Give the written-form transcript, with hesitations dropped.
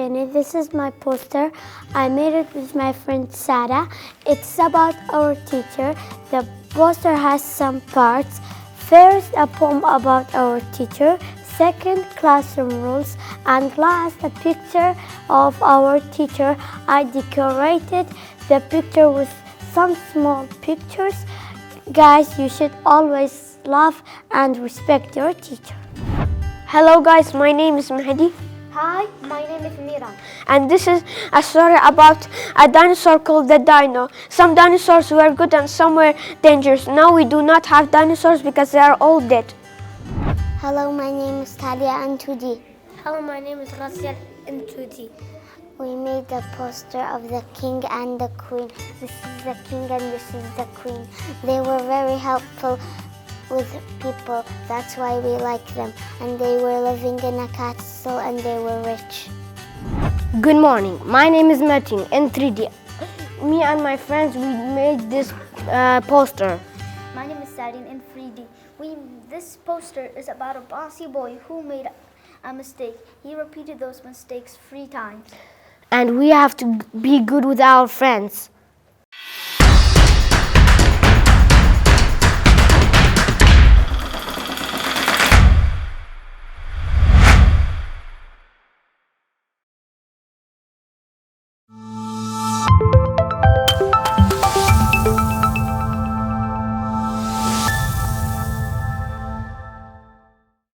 Dروستکردنی. This is my poster. I made it with my friend Sarah. It's about our teacher. The poster has some parts. First, a poem about our teacher. Second, classroom rules. And last, a picture of our teacher. I decorated the picture with some small pictures. Guys, you should always love and respect your teacher. Hello guys, my name is Mehdi. Hi, my name is Mira. And this is a story about a dinosaur called the dino. Some dinosaurs were good and some were dangerous. Now we do not have dinosaurs because they are all dead. Hello, my name is Talia Antudi. Hello, my name is Raziel Intudi. We made the poster of the king and the queen. This is the king and this is the queen. They were very helpful with people. That's why we like them. And they were living in a castle and they were rich. Good morning, my name is Martin in 3D. Me and my friends, we made this poster. My name is Sadine in 3D. This poster is about a bossy boy who made a mistake. He repeated those mistakes 3 times. And we have to be good with our friends.